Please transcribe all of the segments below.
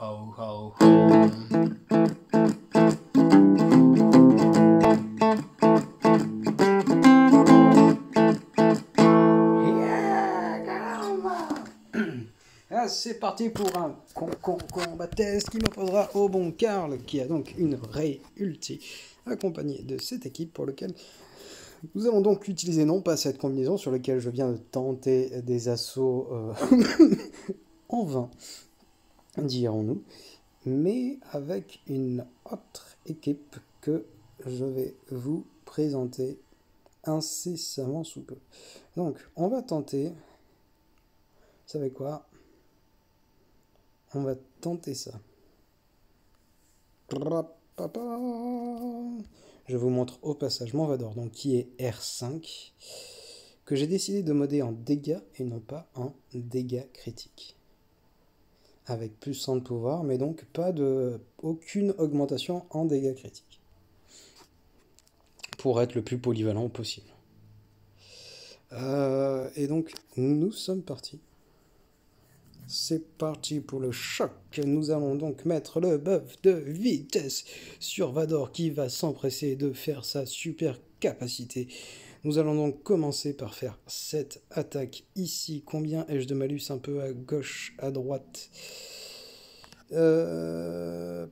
ho, ho, ho. Ah, c'est parti pour un combat test qui m'opposera au bon Karl, qui a donc une Ray Ulti, accompagné de cette équipe pour lequel nous allons donc utiliser non pas cette combinaison sur laquelle je viens de tenter des assauts en vain, dirons-nous, mais avec une autre équipe que je vais vous présenter incessamment sous peu. Donc, on va tenter, vous savez quoi? On va tenter ça. Je vous montre au passage mon Vador, donc qui est R5, que j'ai décidé de modder en dégâts et non pas en dégâts critiques. Avec plus 100 de pouvoir, mais donc aucune augmentation en dégâts critiques. Pour être le plus polyvalent possible. Et donc, nous sommes partis. C'est parti pour le choc. Nous allons donc mettre le buff de vitesse sur Vador qui va s'empresser de faire sa super capacité. Nous allons donc commencer par faire cette attaque ici. Combien ai-je de malus? Un peu à gauche, à droite. Je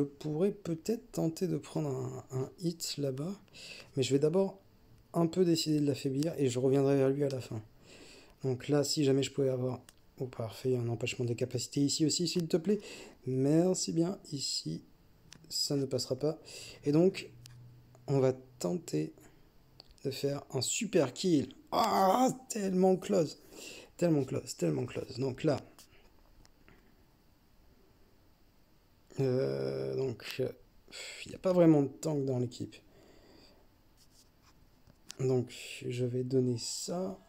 pourrais peut-être tenter de prendre un hit là-bas. Mais je vais d'abord un peu décider de l'affaiblir et je reviendrai vers lui à la fin. Donc là, si jamais je pouvais avoir... Oh, parfait, un empêchement des capacités ici aussi, s'il te plaît. Merci bien. Ici, ça ne passera pas. Et donc, on va tenter de faire un super kill. Ah, tellement close. Tellement close, tellement close. Donc là... il n'y a pas vraiment de tank dans l'équipe. Donc, je vais donner ça...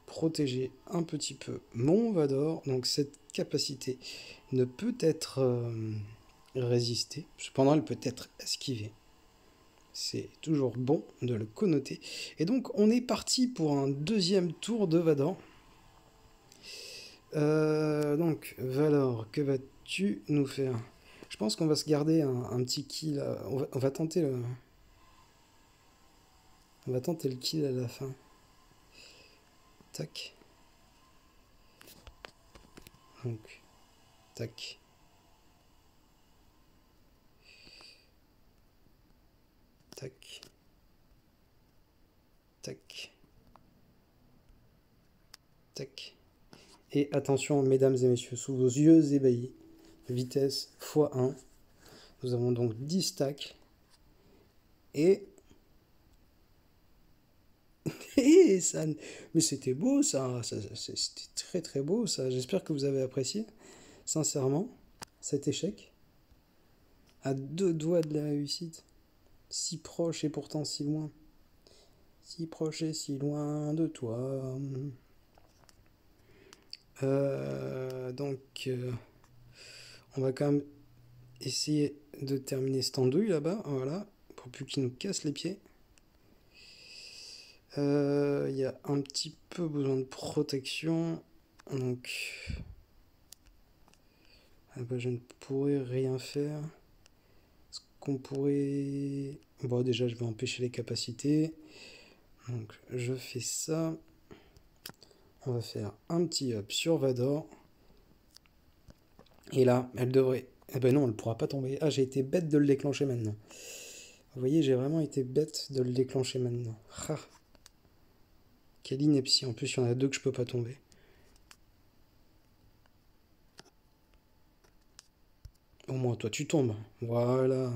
protéger un petit peu mon Vador. Donc cette capacité ne peut être résistée. Cependant, elle peut être esquivée. C'est toujours bon de le connoter. Et donc, on est parti pour un deuxième tour de Vador. Donc, Vador, que vas-tu nous faire? Je pense qu'on va se garder un petit kill. On va tenter le... On va tenter le kill à la fin. Tac. Donc, tac. Tac. Tac. Tac. Et attention, mesdames et messieurs, sous vos yeux ébahis, vitesse x1. Nous avons donc 10 stacks. Et... et ça... Mais c'était beau ça, c'était très très beau ça. J'espère que vous avez apprécié, sincèrement, cet échec. À 2 doigts de la réussite. Si proche et pourtant si loin. Si proche et si loin de toi. On va quand même essayer de terminer cette andouille là-bas, voilà, pour plus qu'il nous casse les pieds. Il y a un petit peu besoin de protection, donc je ne pourrais rien faire. Est-ce qu'on pourrait... Bon, déjà je vais empêcher les capacités, donc je fais ça. On va faire un petit up sur Vador. Et là, elle devrait... Eh ben non, elle ne pourra pas tomber. Ah, j'ai été bête de le déclencher maintenant. Vous voyez, j'ai vraiment été bête de le déclencher maintenant. Ah. Quelle ineptie. En plus, il y en a 2 que je peux pas tomber. Au moins, toi, tu tombes. Voilà.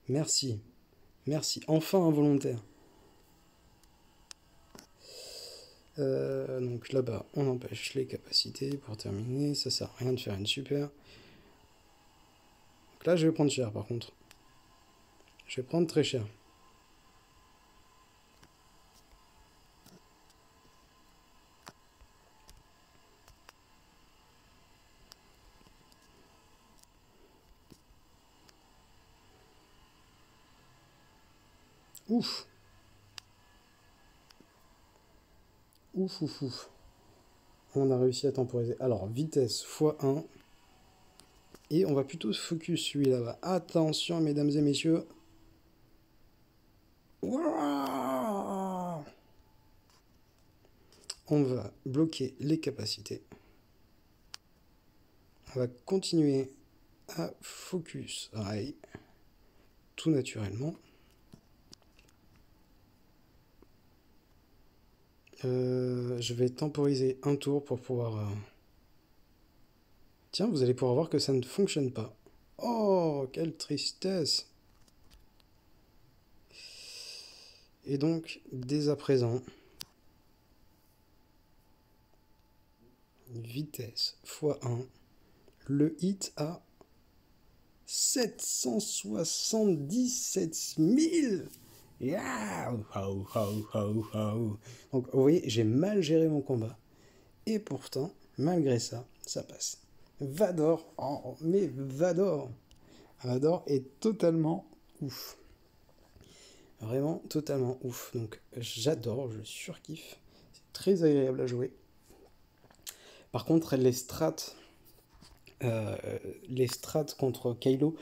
Merci. Merci. Enfin un volontaire. Donc là-bas, on empêche les capacités pour terminer. Ça sert à rien de faire une super. Donc là, je vais prendre cher par contre. Je vais prendre très cher. Ouf. Ouf, ouf, ouf. On a réussi à temporiser. Alors, vitesse x1. Et on va plutôt se focus celui là-bas. Attention, mesdames et messieurs. Ouah, on va bloquer les capacités. On va continuer à focus rail tout naturellement. Je vais temporiser un tour pour pouvoir... Tiens, vous allez pouvoir voir que ça ne fonctionne pas. Oh, quelle tristesse! Et donc, dès à présent, vitesse x1, le hit à 777 000. Yeah. Donc, vous voyez, j'ai mal géré mon combat. Et pourtant, malgré ça, ça passe. Vador, oh, mais Vador! Vador est totalement ouf. Vraiment totalement ouf. Donc j'adore, je surkiffe. C'est très agréable à jouer. Par contre, les strats contre Kylo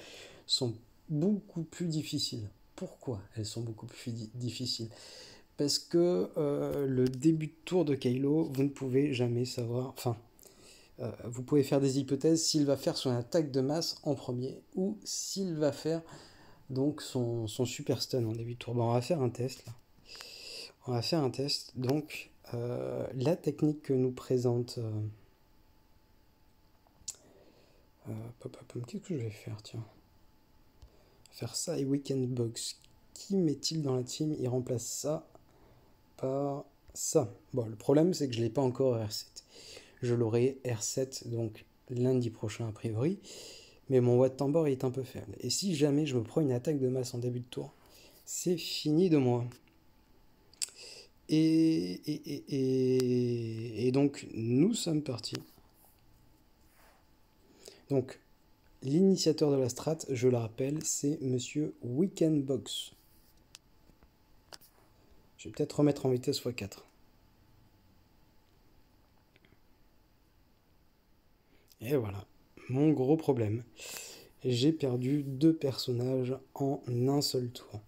sont beaucoup plus difficiles. Pourquoi elles sont beaucoup plus difficiles? Parce que le début de tour de Kylo, vous ne pouvez jamais savoir... Enfin, vous pouvez faire des hypothèses s'il va faire son attaque de masse en premier ou s'il va faire donc son super stun en début de tour. Bon, on va faire un test là. On va faire un test. Donc, la technique que nous présente... qu'est-ce que je vais faire, tiens? Faire ça et Weekend Box. Qui met-il dans la team? Il remplace ça par ça. Bon, le problème, c'est que je ne l'ai pas encore R7. Je l'aurai R7, donc lundi prochain, a priori. Mais mon watt tambor est un peu faible. Et si jamais je me prends une attaque de masse en début de tour, c'est fini de moi. Et donc, nous sommes partis. Donc, l'initiateur de la strat, je le rappelle, c'est Monsieur Weekend Box. Je vais peut-être remettre en vitesse x4. Et voilà, mon gros problème. J'ai perdu 2 personnages en un seul tour.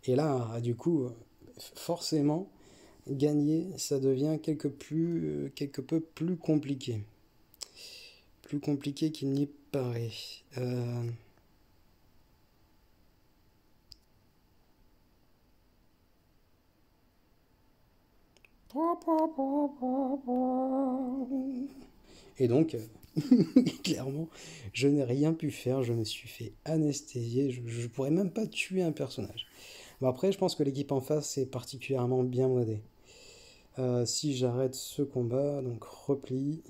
Et là, du coup, forcément, gagner, ça devient quelque peu plus compliqué. Plus compliqué qu'il n'y paraît. Et donc, clairement, je n'ai rien pu faire, je me suis fait anesthésier, je ne pourrais même pas tuer un personnage. Bon, après, je pense que l'équipe en face est particulièrement bien modée. Si j'arrête ce combat, donc repli.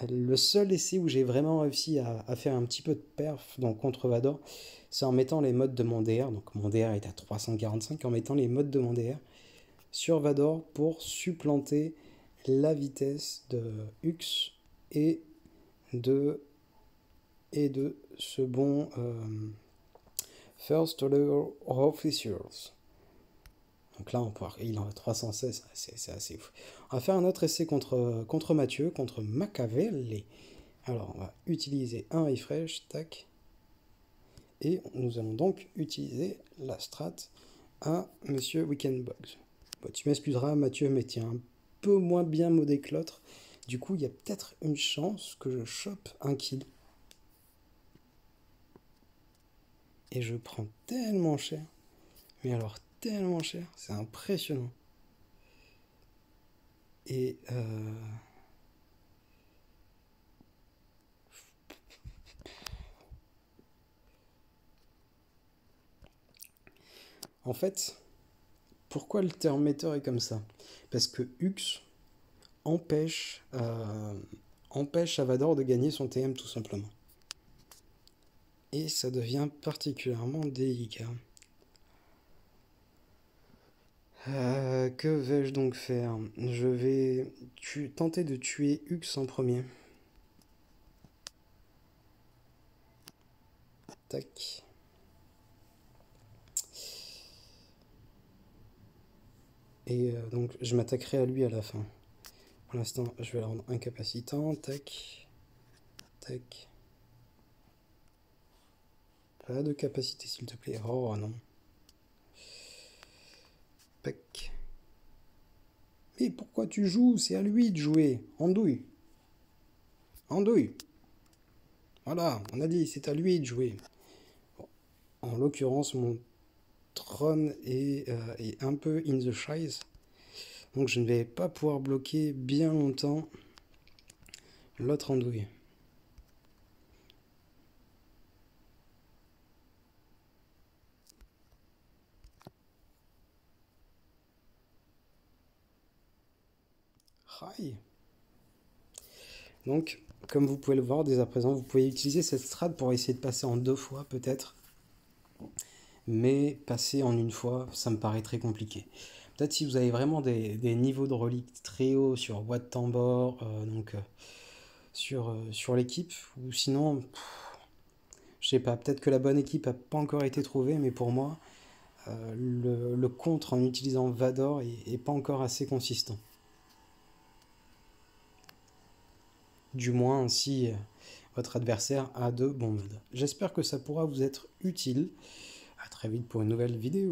Le seul essai où j'ai vraiment réussi à faire un petit peu de perf donc contre Vador, c'est en mettant les modes de mon DR. Donc mon DR est à 345, en mettant les modes de mon DR sur Vador pour supplanter la vitesse de Hux et de ce bon First Order Officers. Donc là, il en a 316, c'est assez ouf. On va faire un autre essai contre Mathieu, contre Machiavelli. Alors, on va utiliser un refresh, tac. Et nous allons donc utiliser la strat à Monsieur Weekend Bugs. Bon, tu m'excuseras, Mathieu, mais tu es un peu moins bien modé que l'autre. Du coup, il y a peut-être une chance que je chope un kill. Et je prends tellement cher. Mais alors, tellement cher. C'est impressionnant. Et... En fait, pourquoi le thermomètre est comme ça? Parce que Hux empêche Avador de gagner son TM tout simplement. Et ça devient particulièrement délicat. Que vais-je donc faire? Je vais tenter de tuer Hux en premier. Tac. Et donc je m'attaquerai à lui à la fin. Pour l'instant, je vais le rendre incapacitant. Tac. Tac. Pas de capacité, s'il te plaît. Oh non. Tac. Mais pourquoi tu joues? C'est à lui de jouer. Andouille. Andouille. Voilà, on a dit, c'est à lui de jouer. Bon, en l'occurrence, mon trône est un peu in the shies. Donc je ne vais pas pouvoir bloquer bien longtemps l'autre andouille. Aïe. Donc, comme vous pouvez le voir dès à présent, vous pouvez utiliser cette strat pour essayer de passer en 2 fois peut-être. Mais passer en une fois, ça me paraît très compliqué. Peut-être si vous avez vraiment des niveaux de reliques très hauts sur Wat Tambor, sur l'équipe, ou sinon, je sais pas, peut-être que la bonne équipe n'a pas encore été trouvée, mais pour moi, le contre en utilisant Vador est pas encore assez consistant. Du moins si votre adversaire a de bons modes. J'espère que ça pourra vous être utile. A très vite pour une nouvelle vidéo.